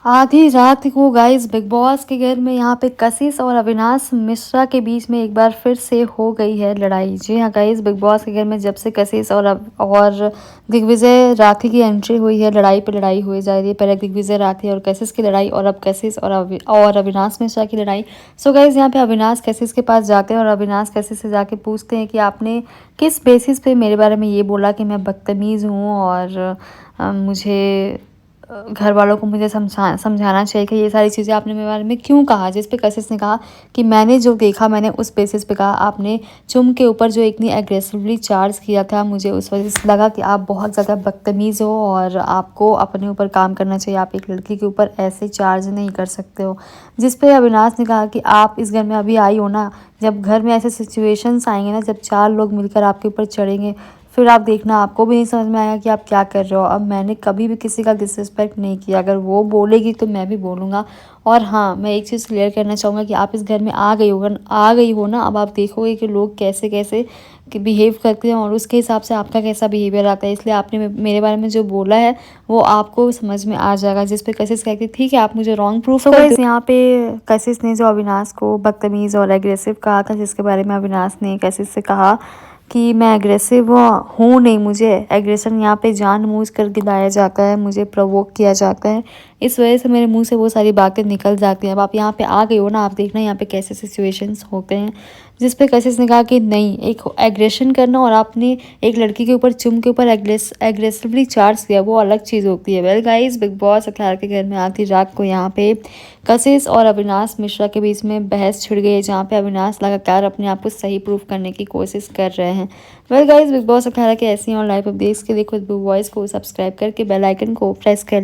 आधी रात को गाइस बिग बॉस के घर में यहाँ पे कशिश और अविनाश मिश्रा के बीच में एक बार फिर से हो गई है लड़ाई। जी हाँ गाइस, बिग बॉस के घर में जब से कशिश और दिग्विजय राठी की एंट्री हुई है, लड़ाई पे लड़ाई हुई जा रही है। पहले दिग्विजय राठी और कशिश की लड़ाई, और अब कशिश और अविनाश मिश्रा की लड़ाई। सो गाइस, यहाँ पे अविनाश कशिश के पास जाते हैं और अविनाश कशिश से जाके पूछते हैं कि आपने किस बेसिस पे मेरे बारे में ये बोला कि मैं बदतमीज़ हूँ, और मुझे घर वालों को मुझे समझाना चाहिए कि ये सारी चीज़ें आपने मेरे बारे में क्यों कहा। जिस पे कशिश ने कहा कि मैंने जो देखा मैंने उस बेसिस पे कहा। आपने चुम के ऊपर जो इतनी एग्रेसिवली चार्ज किया था, मुझे उस वजह से लगा कि आप बहुत ज़्यादा बदतमीज़ हो और आपको अपने ऊपर काम करना चाहिए। आप एक लड़की के ऊपर ऐसे चार्ज नहीं कर सकते हो। जिस पे अविनाश ने कहा कि आप इस घर में अभी आई हो ना, जब घर में ऐसे सिचुएशंस आएंगे ना, जब 4 लोग मिलकर आपके ऊपर चढ़ेंगे, फिर आप देखना आपको भी नहीं समझ में आएगा कि आप क्या कर रहे हो। अब मैंने कभी भी किसी का डिसरिस्पेक्ट नहीं किया, अगर वो बोलेगी तो मैं भी बोलूँगा। और हाँ, मैं एक चीज़ क्लियर करना चाहूँगा कि आप इस घर में आ गई हो ना, अब आप देखोगे कि लोग कैसे कैसे बिहेव करते हैं और उसके हिसाब से आपका कैसा बिहेवियर आता है। इसलिए आपने मेरे बारे में जो बोला है वो आपको समझ में आ जाएगा। जिस पे कशिश कहती ठीक है, आप मुझे रॉन्ग प्रूफ कर दो। यहाँ पे कशिश ने जो अविनाश को बदतमीज़ और एग्रेसिव कहा था, जिसके बारे में अविनाश ने कशिश से कहा कि मैं एग्रेसिव हूँ नहीं, मुझे एग्रेशन यहाँ पे जानबूझ कर गिलाया जाता है, मुझे प्रोवोक किया जाता है, इस वजह से मेरे मुंह से वो सारी बातें निकल जाती हैं। अब आप यहाँ पे आ गई हो ना, आप देखना यहाँ पे कैसे सिचुएशंस होते हैं। जिस पे कशिश ने कहा कि नहीं, एक एग्रेशन करना और आपने एक लड़की के ऊपर चुम के ऊपर एग्रेसिवली चार्ज किया, वो अलग चीज़ होती है। वेल गाइस, बिग बॉस अखियार के घर में आधी रात को यहाँ पे कशिश और अविनाश मिश्रा के बीच में बहस छिड़ गई है, जहाँ पे अविनाश लगातार अपने आप को सही प्रूफ करने की कोशिश कर रहे हैं। वेल गाइस, बिग बॉस अखियार के ऐसी और लाइव अपडेट्स के लिए खुद बिग वॉइस को सब्सक्राइब करके बेल आइकन को प्रेस कर